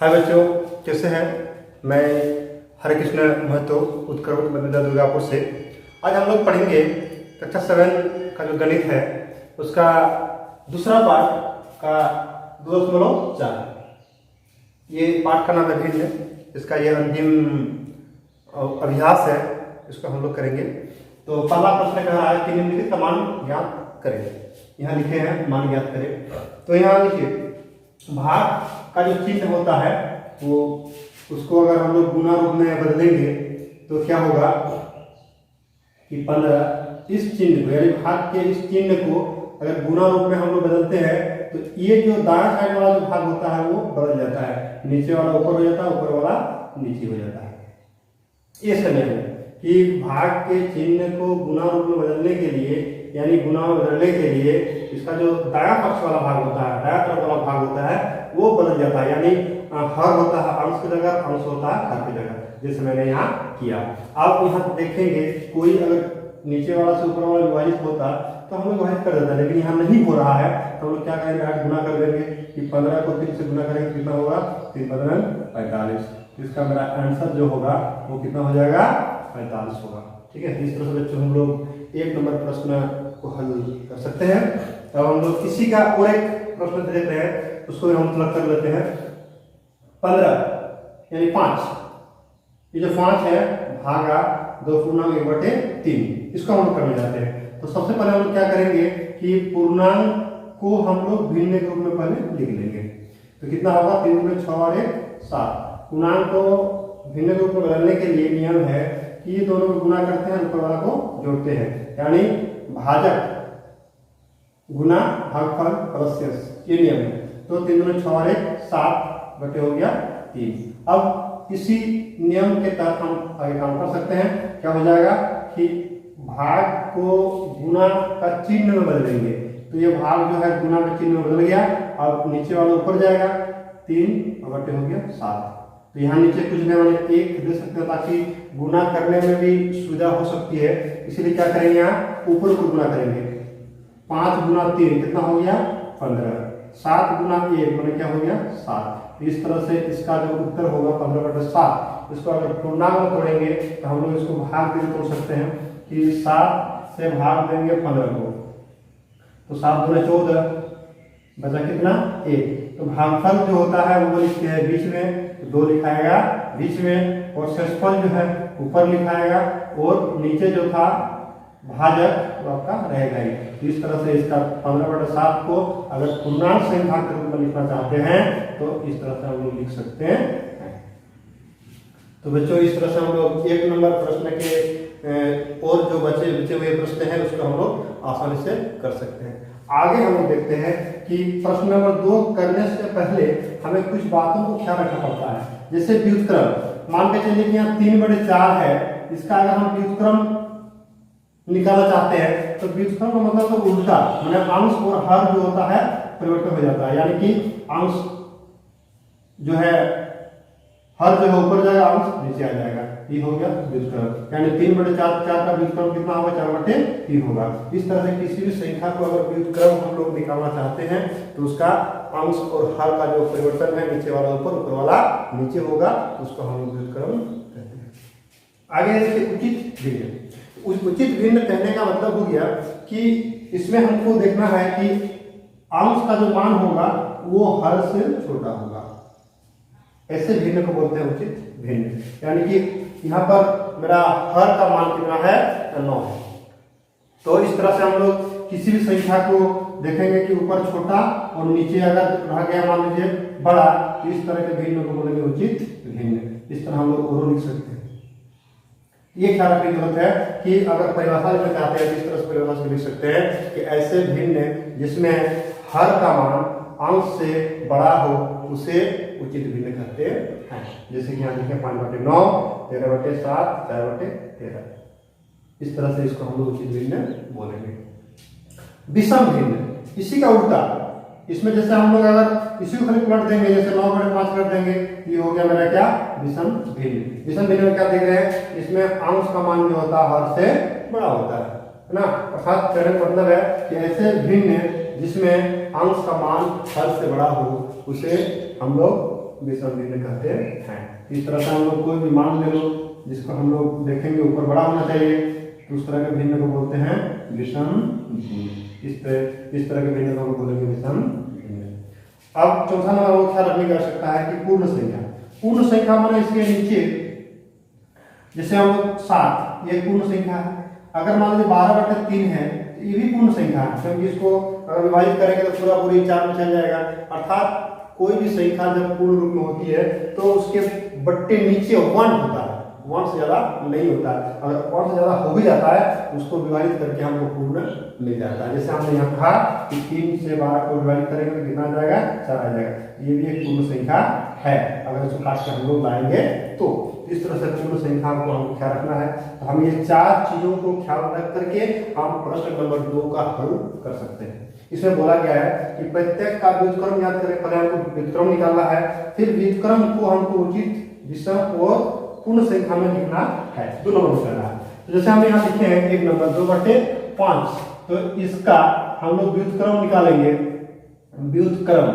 हाय बच्चों, कैसे हैं। मैं हरे कृष्ण महतो उत्कर्ष मध्य दुर्गापुर से। आज हम लोग पढ़ेंगे कक्षा 7 का जो गणित है उसका दूसरा पाठ का 2.4। ये पाठ का नाम है भिन्न। इसका ये अंतिम अभ्यास है, इसको हम लोग करेंगे। तो पहला प्रश्न कह रहा है कि निम्नलिखित का मान ज्ञात करें। यहाँ लिखे हैं मान ज्ञात करें। तो यहाँ लिखिए भाग का जो चिन्ह होता है वो उसको अगर हम लोग गुना रूप में बदलेंगे तो क्या होगा कि 15। इस चिन्ह को यानी भाग के इस चिन्ह को अगर गुना रूप में हम लोग बदलते हैं तो ये जो दायां साइड वाला जो भाग होता है वो बदल जाता है, नीचे वाला ऊपर हो जाता है, ऊपर वाला नीचे हो जाता है। ये समय है कि भाग के चिन्ह को गुना रूप में बदलने के लिए यानी गुना में बदलने के लिए इसका जो दायां पक्ष वाला भाग होता है, दायां तरफ वाला भाग होता है वो बदल जाता है। यानी हर होता है अंश की जगह, अंश होता है हर की जगह, जैसे मैंने यहाँ किया। आप यहाँ देखेंगे कोई अगर नीचे वाला से ऊपर वाला विभाजित होता तो हम लोग विभाजित कर देता है, लेकिन यहाँ नहीं हो रहा है तो हम लोग क्या करेंगे, आज गुना कर देंगे कि 15 को 3 से गुना करेंगे, कितना होगा 3 15 45। इसका मेरा आंसर जो होगा वो कितना हो जाएगा 45 होगा। ठीक है, इस तरह से बच्चों हम लोग 1 नंबर प्रश्न को हल कर सकते हैं। अब हम लोग किसी का और एक प्रश्न देख रहे हैं, उसको हम तुलना कर लेते हैं। 15 यानी 5, ये जो 5 है भागा 2 पूर्णांक 1/3, इसको हम लोग करने जाते हैं। तो सबसे पहले हम लोग क्या करेंगे कि पूर्णांक को हम लोग भिन्न के रूप में पहले लिख लेंगे। तो कितना होगा 3 में 6 और 1 7। पूर्णांक को भिन्न के रूप में बदलने के लिए नियम है कि ये दोनों को गुना करते हैं, ऊपर वाला को जोड़ते हैं, यानी भाजक गुना भागफल प्लस शेष, ये नियम है। तो 3 में 6 और 1 7 बटे हो गया 3। अब इसी नियम के तहत हम आगे काम कर सकते हैं। क्या हो जाएगा कि भाग को गुना का चिन्ह में बदलेंगे, तो ये भाग जो है गुना के चिन्ह में बदल गया। अब नीचे वाला ऊपर जाएगा 3 और बटे हो गया 7। तो यहाँ नीचे कुछ नहीं मैंने 1 दे सकते हैं ताकि गुना करने में भी सुविधा हो सकती है, इसीलिए क्या करेंगे यहाँ ऊपर को गुना करेंगे। 5 गुना 3 कितना हो गया 15। 7 गुना 1 मैंने क्या हो गया 7। इस तरह से इसका जो उत्तर होगा 15/7। इसको अगर पूर्णांक में तोड़ेंगे तो हम लोग इसको भाग में तोड़ सकते हैं कि 7 से भाग देंगे 15 को, तो 7 दूनी 14, बचा कितना 1। तो भागफल जो होता है वो लिखते हैं बीच में, तो 2 लिखाएगा बीच में, और शेषफल जो है ऊपर लिखाएगा, और नीचे जो था भाजक वो आपका रहेगा ही। इस तरह से इसका 15/7 को अगर पूर्णांक संख्या के रूप में लिखना चाहते हैं तो इस तरह से हम लोग लिख सकते हैं। तो बच्चों इस तरह से हम लोग 1 नंबर प्रश्न के और जो बचे हुए प्रश्न हैं उसको हम लोग आसानी से कर सकते हैं। आगे हम लोग देखते हैं कि प्रश्न नंबर 2 करने से पहले हमें कुछ बातों को ख्याल रखना पड़ता है। जैसे व्युत्क्रम, मान के चलिए कि यहाँ 3/4 है, इसका अगर हम व्युत्क्रम निकालना चाहते हैं तो व्युत्क्रम का मतलब तो उल्टा, माने अंश और हर जो होता है परिवर्तन हो जाता है। यानी कि अंश जो है हर जो है ऊपर जाएगा, अंश नीचे आ जाएगा, ये हो गया व्युत्क्रम। यानी 3/4 का व्युत्क्रम कितना होगा 4/3 होगा। इस तरह से किसी भी संख्या को अगर व्युत्क्रम हम लोग निकालना चाहते हैं तो उसका अंश और हर का जो परिवर्तन है नीचे वाला ऊपर, ऊपर वाला नीचे होगा, उसको हम लोग व्युत्क्रम कहते हैं। आगे देखिए उचित भिन्न। उचित भिन्न कहने का मतलब हो गया कि इसमें हमको देखना है कि अंश का जो मान होगा वो हर से छोटा होगा, ऐसे भिन्न को बोलते हैं उचित भिन्न। यानी कि यहाँ पर मेरा हर का मान कितना है 9 है। तो इस तरह से हम लोग किसी भी संख्या को देखेंगे कि ऊपर छोटा और नीचे अगर रह गया मान लीजिए बड़ा, तो इस तरह के भिन्न को बोलेंगे उचित भिन्न। इस तरह हम लोग और लिख सकते हैं। ये ख्याल रखने की जरूरत है कि अगर परिभाषा लिखना चाहते हैं तो इस तरह से परिभाषा लिख सकते हैं कि ऐसे भिन्न जिसमें हर का मान अंश से बड़ा हो उसे उचित भिन्न कहते हैं। जैसे कि यहाँ लिखे 5/9, 13/7, 4/13। इस तरह से इसको हम लोग उचित भिन्न बोलेंगे। विषम भिन्न, इसी का उल्टा, इसमें जैसे हम लोग अगर इसी को खाली पलट देंगे, जैसे 9/5 कर देंगे, ये हो गया मेरा क्या विषम भिन्न। विषम भिन्न में क्या देख रहे हैं, इसमें अंश का मान जो होता है हर से बड़ा होता है ना। अर्थात कहने का मतलब है कि ऐसे भिन्न जिसमें अंश का मान हर से बड़ा हो उसे हम लोग विषम भिन्न कहते हैं। इस तरह से हम लोग कोई भी मान ले लो जिसको हम लोग देखेंगे ऊपर बड़ा होना चाहिए, तो उस तरह के भिन्न को बोलते हैं विषम भिन्न। इस तरह के भिन्न को बोलेंगे विषम भिन्न। अब चौथा नंबर वो ख्याल रखने की आवश्यकता है कि पूर्ण संख्या। पूर्ण संख्या माने इसके नीचे जैसे हम लोग 7 ये पूर्ण संख्या है। अगर मान लीजिए 12/3 है तो ये भी पूर्ण संख्या है, क्योंकि इसको अगर विभाजित करेंगे तो पूरा पूरी 4 में चल जाएगा। अर्थात कोई भी संख्या जब पूर्ण रूप में होती है तो उसके बट्टे नीचे 1 होता है, 1 से ज्यादा नहीं होता है। अगर 1 से ज्यादा हो भी जाता है उसको विभाजित करके हमको पूर्ण मिल जाता है। जैसे हमने यहाँ कहा कि 3 से 12 को विभाजित करेंगे तो कितना आ जाएगा, 4 आ जाएगा। ये भी एक पूर्ण संख्या है अगर इसको काट के हम लोग लाएंगे तो। इस तरह से पूर्ण संख्या को हमको ख्याल रखना है। तो हम ये 4 चीजों को ख्याल रख करके हम प्रश्न नंबर 2 का हल कर सकते हैं। इसमें बोला गया है कि प्रत्येक का व्युत्क्रम याद करें। पहले हमको व्युत्क्रम निकालना है, फिर व्युत्क्रम को हमको उचित विषम और पूर्ण संख्या में लिखना है, 2 नंबर में करना है। तो जैसे हम यहाँ लिखे हैं 1 नंबर 2/5, तो इसका हम लोग व्युत्क्रम निकालेंगे। व्युत्क्रम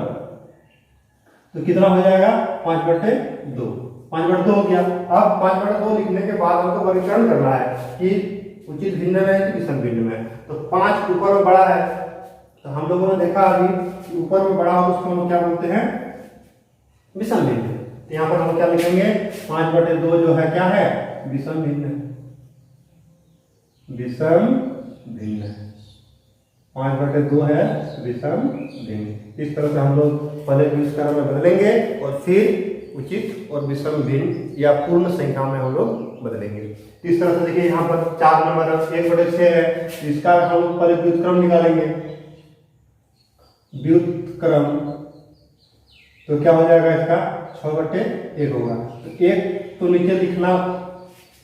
तो कितना हो जाएगा, 5/2। 5/2 हो गया। अब 5/2 लिखने के बाद हमको वर्गीकरण करना है कि उचित भिन्न में कि विषम भिन्न में। तो 5 ऊपर में बड़ा है, तो हम लोगों ने देखा अभी कि ऊपर में बड़ा हो उसको हम क्या बोलते हैं, विषम भिन्न। तो यहाँ पर हम क्या लिखेंगे, 5/2 जो है क्या है, विषम भिन्न। विषम भिन्न 5/2 है विषम भिन्न। इस तरह से हम लोग पहले व्युत्क्रम में बदलेंगे और फिर उचित और विषम भिन्न या पूर्ण संख्या में हम लोग बदलेंगे। इस तरह से देखिए यहाँ पर 4 नंबर 1/6 है, इसका हम लोग पहले व्युत्क्रम निकालेंगे। व्युत्क्रम तो क्या हो जाएगा, इसका 6/1 होगा। तो 1 तो नीचे लिखना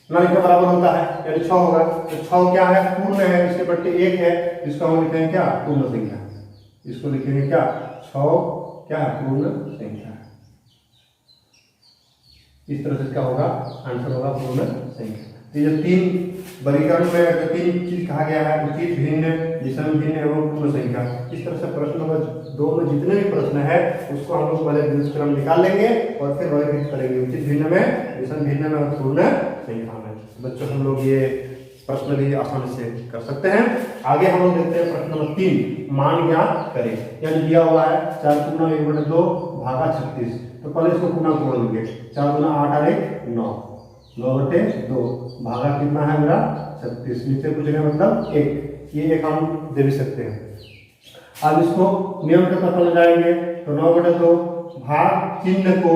ना लिखने बराबर होता है, यानी 6 होगा। तो 6 क्या है, पूर्ण है, इसके बट्टे 1 है, इसको हम लिखेंगे क्या, पूर्ण संख्या। इसको लिखेंगे क्या, 6 क्या है, पूर्ण संख्या। इस तरह से इसका होगा आंसर होगा पूर्ण संख्या। तो ये 3 वर्गीकरण में 3 चीज कहा गया है, उचित भिन्न, विषम भिन्न एवं पूर्ण संख्या। इस तरह से प्रश्न नंबर 2 में जितने भी प्रश्न है उसको हम लोग पहले व्युत्क्रम निकाल लेंगे और फिर वर्गीकृत करेंगे, उचित भिन्न में, विषम भिन्न में और पूर्ण संख्या में। बच्चों हम लोग ये प्रश्न भी आसानी से कर सकते हैं। आगे हम लोग देखते हैं प्रश्न नंबर 3, मान ज्ञात करें। यानी दिया हुआ है 4 × 1/2 भागा 36। तो पहले इसको पुनः जोड़ लेंगे, 4 × 8 = 9, 9/2 भागा कितना है मेरा 36। नीचे कुछ नहीं मतलब 1, ये 1 हम दे भी सकते हैं। अब इसको नियम के पता लग जाएंगे। तो 9/2 भाग चिन्ह को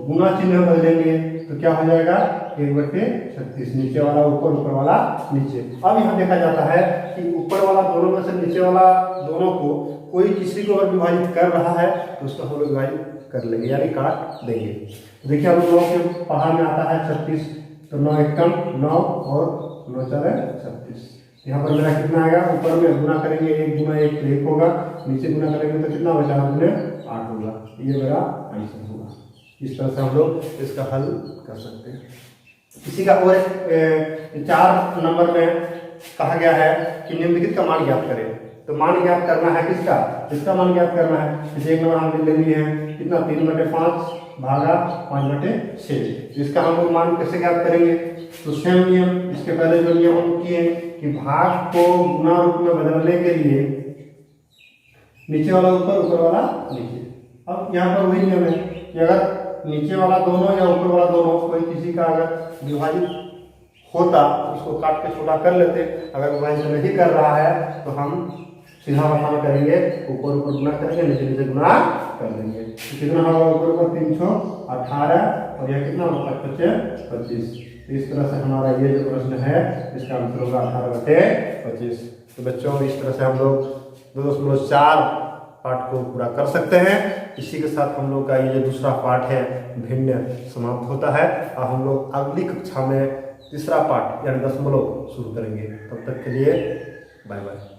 गुना चिन्ह में बदलेंगे तो क्या हो जाएगा, 1/36। नीचे वाला ऊपर, ऊपर वाला नीचे। अब यहाँ देखा जाता है कि ऊपर वाला दोनों में से नीचे वाला दोनों को कोई किसी को अगर विभाजित कर रहा है तो उसको हम लोग विभाजित कर लेंगे, यानी काट देंगे। देखिए हम लोगों के पहाड़ में आता है 36, तो 9 × 1 = 9 और 9 × 4 = 36। यहाँ पर मेरा कितना आएगा, ऊपर में गुना करेंगे 1 × 1 तो 1 होगा, नीचे गुना करेंगे तो कितना बचा, 8 होगा। ये मेरा आंसर होगा। इस तरह से हम लोग इसका हल कर सकते हैं। इसी का और 4 नंबर में कहा गया है कि निम्नलिखित का मान ज्ञात करें। तो मान ज्ञात करना है किसका, इसका मान ज्ञात करना है। जैसे 1 नंबर हम ले लिए हैं कितना, 3/5 भागा 5/6। इसका हम लोग मान कैसे ज्ञात करेंगे, तो सेम नियम, इसके पहले जो नियम हम किए कि भाग को गुना रूप में बदलने के लिए नीचे वाला ऊपर, ऊपर वाला नीचे। अब यहाँ पर वही नियम है कि अगर नीचे वाला दोनों या ऊपर वाला दोनों कोई किसी का अगर विभाजित होता तो उसको काट के छोटा कर लेते। अगर विभाजित नहीं कर रहा है तो हम सीधा भाग करेंगे, ऊपर ऊपर गुना करेंगे, नीचे नीचे गुना कर देंगे। तो कितना होगा, ऊपर ऊपर 318 और यह कितना होगा 25। इस तरह से हमारा ये जो प्रश्न है इसका आंसर होगा 18/25। तो बच्चों इस तरह से हम लोग 2.4 पाठ को पूरा कर सकते हैं। इसी के साथ हम लोग का ये जो दूसरा पाठ है भिन्न समाप्त होता है और हम लोग अगली कक्षा में तीसरा पाठ यानी दशमलव शुरू करेंगे। तब तक के लिए बाय बाय।